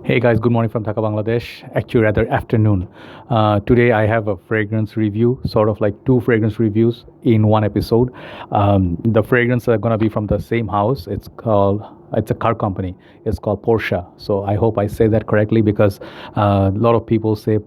Hey guys, good morning from Dhaka, Bangladesh. Actually, rather afternoon. Today I have a fragrance review, sort of like two fragrance reviews in one episode. The fragrance are gonna be from the same house. It's a car company. It's called Porsche. So I hope I say that correctly because a lot of people say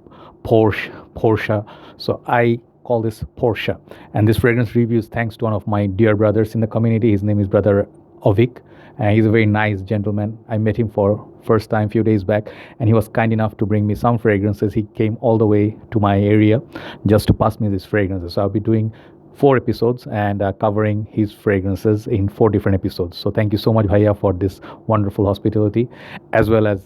Porsche. So I call this Porsche. And this fragrance review is thanks to one of my dear brothers in the community. His name is Brother Auveek. He's a very nice gentleman. I met him for first time few days back, and he was kind enough to bring me some fragrances. He came all the way to my area just to pass me these fragrances. So I'll be doing 4 episodes and covering his fragrances in 4 different episodes. So thank you so much, Bhaiya, for this wonderful hospitality, as well as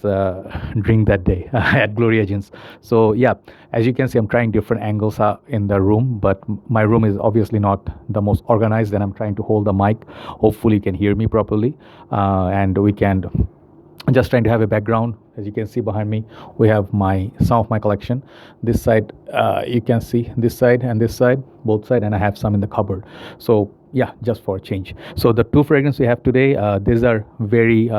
drink that day at Glory Agents. So yeah, as you can see, I'm trying different angles in the room, but my room is obviously not the most organized, and I'm trying to hold the mic. Hopefully, you can hear me properly, and we can just trying to have a background. As you can see behind me, we have some of my collection. This side, you can see this side and this side, both side, and I have some in the cupboard. So yeah, just for a change. So the two fragrances we have today, these are very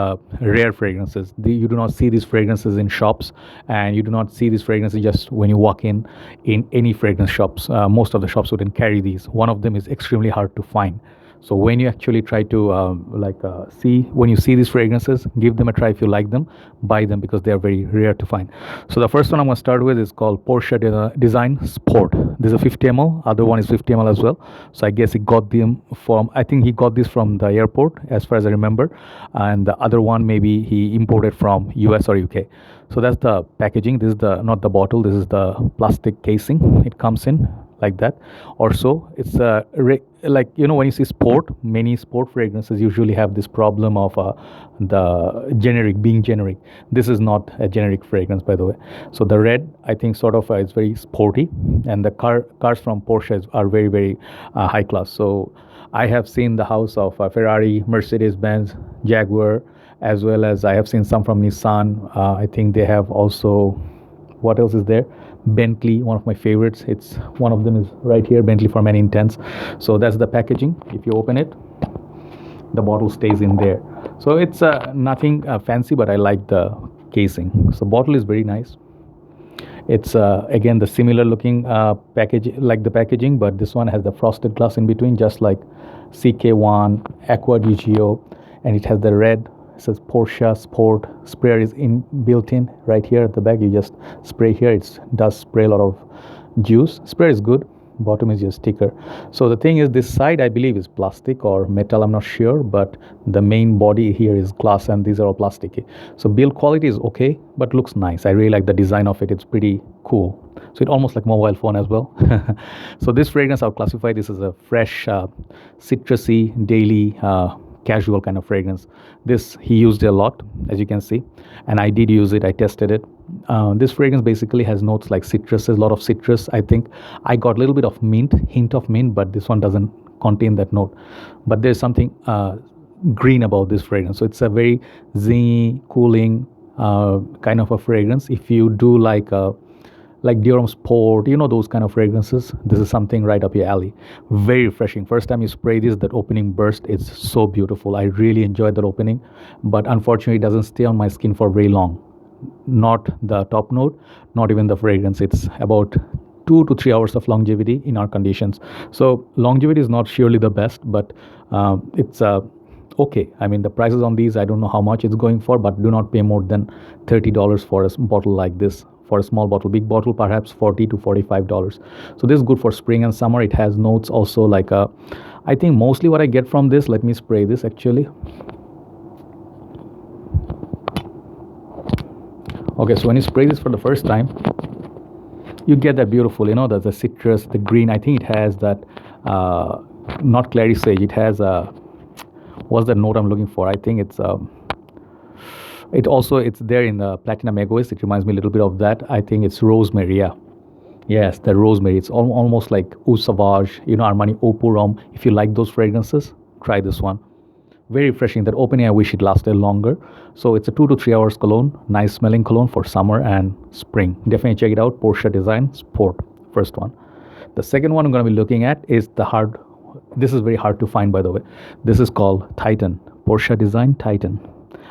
rare fragrances. You do not see these fragrances in shops, and you do not see these fragrances just when you walk in any fragrance shops. Most of the shops wouldn't carry these. One of them is extremely hard to find. So when you actually try to when you see these fragrances, give them a try. If you like them, buy them because they are very rare to find. So the first one I'm going to start with is called Porsche Design Sport. This is a 50 ml. Other one is 50 ml as well. So I guess he got them from, I think he got this from the airport as far as I remember. And the other one maybe he imported from US or UK. So that's the packaging. This is not the bottle. This is the plastic casing. It comes in like that or so. It's like, when you see many sport fragrances usually have this problem of the generic being generic. This is not a generic fragrance, by the way. So the red, I think, sort of is very sporty, and the cars from Porsche are very, very high class. So I have seen the house of Ferrari, Mercedes-Benz, Jaguar, as well as I have seen some from Nissan. I think they have also, what else is there? Bentley, one of my favorites. It's one of them is right here, Bentley for Many Intents. So that's the packaging. If you open it, the bottle stays in there. So it's nothing fancy, but I like the casing. So bottle is very nice. It's again the similar looking package like the packaging, but this one has the frosted glass in between, just like CK1, Aqua di Gio, and it has the red. It says Porsche Sport. Sprayer is built in right here at the back. You just spray here. It does spray a lot of juice. Sprayer is good. Bottom is just sticker. So the thing is, this side I believe is plastic or metal. I'm not sure, but the main body here is glass, and these are all plasticky. So build quality is okay, but looks nice. I really like the design of it. It's pretty cool. So it almost like mobile phone as well. So this fragrance, I'll classify this as a fresh, citrusy, daily. Casual kind of fragrance. This he used a lot, as you can see, and I did use it. I tested it. This fragrance basically has notes like citrus, a lot of citrus. I think I got a little bit of hint of mint, but this one doesn't contain that note. But there's something green about this fragrance. So it's a very zingy, cooling kind of a fragrance. If you do like Durham Sport, those kind of fragrances, this is something right up your alley. Very refreshing. First time you spray this, that opening burst, it's so beautiful. I really enjoyed that opening, but unfortunately it doesn't stay on my skin for very long. Not the top note, not even the fragrance. It's about 2 to 3 hours of longevity in our conditions. So longevity is not surely the best, but it's okay. I mean, the prices on these, I don't know how much it's going for, but do not pay more than $30 for a bottle like this. For a small bottle. Big bottle, perhaps $40 to $45. So this is good for spring and summer. It has notes also like I think mostly what I get from this, let me spray this actually. Okay, so when you spray this for the first time, you get that beautiful, the citrus, the green. I think it has that, not clary sage. It has what's the note I'm looking for? I think it's it's there in the Platinum Egoist. It reminds me a little bit of that. I think it's rosemary. Yes, the rosemary. It's almost like Eau Sauvage, Armani Eau Pour Homme. If you like those fragrances, try this one. Very refreshing. That opening, I wish it lasted longer. So it's a 2 to 3 hours cologne. Nice smelling cologne for summer and spring. Definitely check it out. Porsche Design Sport. First one. The second one I'm going to be looking at is this is very hard to find, by the way. This is called Titan. Porsche Design Titan.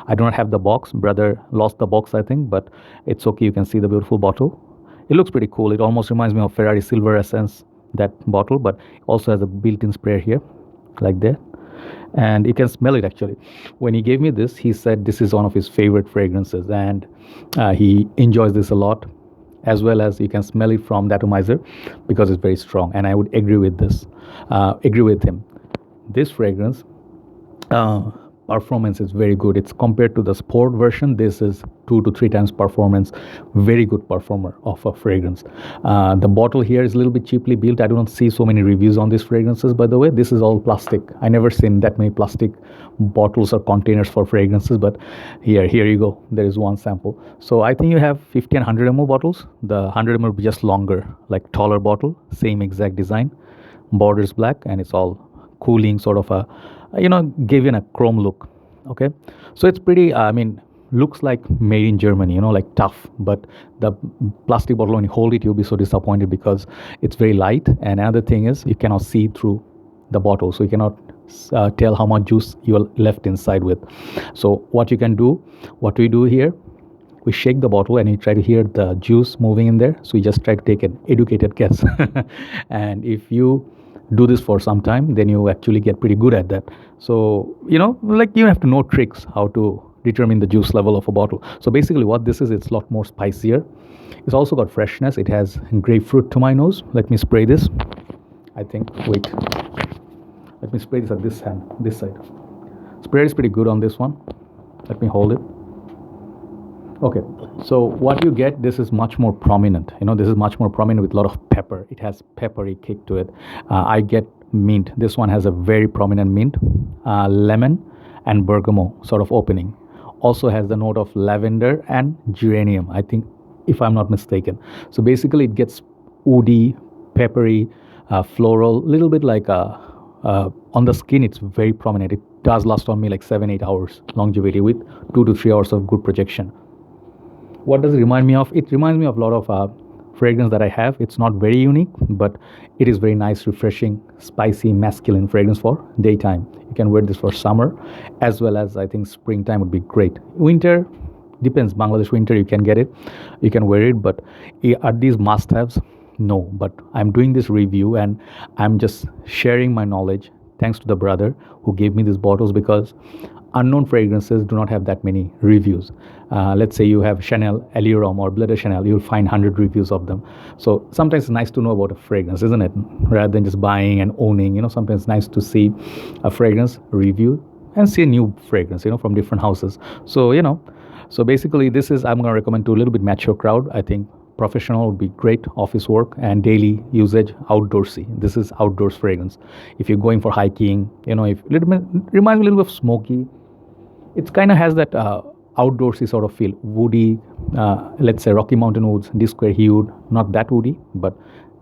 I do not have the box. Brother lost the box, I think, but it's okay. You can see the beautiful bottle. It looks pretty cool. It almost reminds me of Ferrari Silver Essence, that bottle, but also has a built-in sprayer here, like that. And you can smell it actually. When he gave me this, he said this is one of his favorite fragrances, and he enjoys this a lot. As well as you can smell it from the atomizer because it's very strong. And I would agree with this, agree with him. This fragrance performance is very good. It's compared to the sport version. This is 2 to 3 times performance. Very good performer of a fragrance. The bottle here is a little bit cheaply built. I do not see so many reviews on these fragrances, by the way. This is all plastic. I never seen that many plastic bottles or containers for fragrances, but here you go. There is one sample. So I think you have 50 and 100 ml bottles. The 100 ml will be just longer, like taller bottle, same exact design. Borders black, and it's all cooling, sort of a, given a chrome look. Okay, so it's pretty, looks like made in Germany, like tough. But the plastic bottle, when you hold it, you'll be so disappointed because it's very light. And another thing is you cannot see through the bottle, so you cannot tell how much juice you are left inside with. So what we do here, we shake the bottle and you try to hear the juice moving in there. So you just try to take an educated guess. And if you do this for some time, then you actually get pretty good at that. So you have to know tricks how to determine the juice level of a bottle. So basically what this is, it's a lot more spicier. It's also got freshness. It has grapefruit to my nose. Let me spray this. Let me spray this at this side. Spray is pretty good on this one. Let me hold it. Okay, so what you get, this is much more prominent. This is much more prominent with a lot of pepper. It has peppery kick to it. I get mint. This one has a very prominent mint, lemon, and bergamot sort of opening. Also has the note of lavender and geranium, I think, if I'm not mistaken. So basically it gets woody, peppery, floral, little bit like on the skin. It's very prominent. It does last on me like 7-8 hours longevity with 2 to 3 hours of good projection. What does it remind me of? It reminds me of a lot of fragrance that I have. It's not very unique, but it is very nice, refreshing, spicy, masculine fragrance for daytime. You can wear this for summer, as well as I think springtime would be great. Winter, depends. Bangladesh winter, you can get it. You can wear it, but are these must-haves? No, but I'm doing this review and I'm just sharing my knowledge thanks to the brother who gave me these bottles, because unknown fragrances do not have that many reviews. Let's say you have Chanel Allure or Bleu de Chanel, you'll find 100 reviews of them. So sometimes it's nice to know about a fragrance, isn't it? Rather than just buying and owning, sometimes it's nice to see a fragrance review and see a new fragrance, from different houses. So, so basically this is, I'm going to recommend to a little bit mature crowd. I think professional would be great, office work and daily usage, outdoorsy. This is outdoors fragrance. If you're going for hiking, if it reminds me a little bit of smoky. It kind of has that outdoorsy sort of feel, woody, let's say Rocky Mountain woods, D-square hued, not that woody, but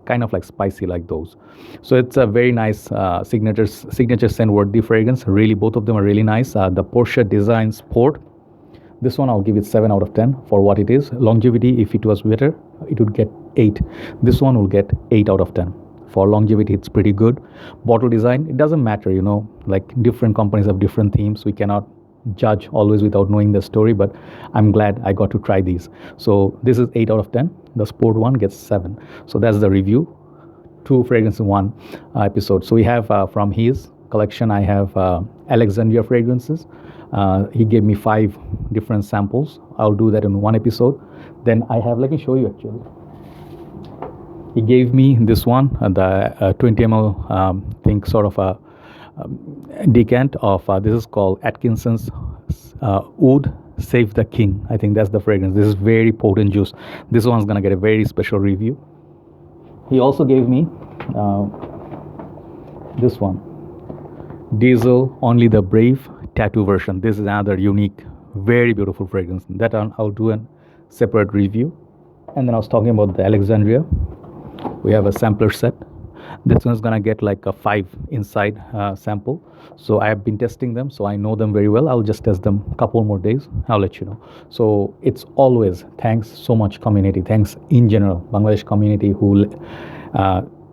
kind of like spicy like those. So it's a very nice signature scent worthy fragrance. Really, both of them are really nice. The Porsche Design Sport, this one I'll give it 7 out of 10 for what it is. Longevity, if it was better, it would get 8. This one will get 8 out of 10. For longevity, it's pretty good. Bottle design, it doesn't matter, like different companies have different themes. We cannot judge always without knowing the story, but I'm glad I got to try these. So this is 8 out of 10. The sport one gets 7. So that's the review. 2 fragrances in 1 episode. So we have from his collection, I have Alexandria fragrances. He gave me 5 different samples. I'll do that in 1 episode. Then I have, let me show you actually. He gave me this one, the 20 ml think sort of a decant of this is called Atkinson's Oud Save the King. I think that's the fragrance. This is very potent juice. This one's gonna get a very special review. He also gave me this one, Diesel Only the Brave tattoo version. This is another unique, very beautiful fragrance. That I'll do a separate review. And then I was talking about the Alexandria. We have a sampler set. This one's gonna get like a 5 inside sample. So I have been testing them, so I know them very well. I'll just test them a couple more days. I'll let you know. So it's always thanks so much community. Thanks in general, Bangladesh community who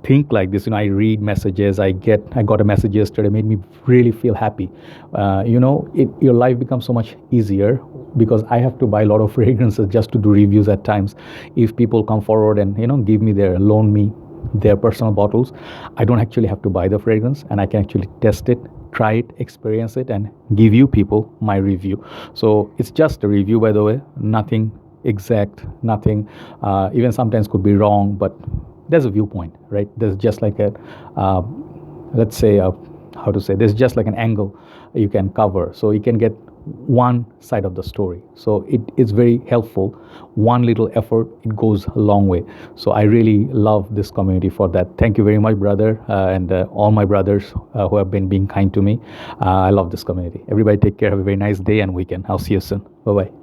think like this. I read messages. I got a message yesterday, made me really feel happy. Your life becomes so much easier because I have to buy a lot of fragrances just to do reviews at times. If people come forward and give me loan me their personal bottles, I don't actually have to buy the fragrance, and I can actually test it, try it, experience it, and give you people my review. So it's just a review, by the way, nothing exact, nothing even sometimes could be wrong, but there's a viewpoint, right? There's just like a let's say how to say, there's just like an angle you can cover, so you can get one side of the story. So it is very helpful. One little effort, it goes a long way. So I really love this community for that. Thank you very much, brother, and all my brothers who have been being kind to me. I love this community. Everybody take care. Have a very nice day and weekend. I'll see you soon. Bye bye.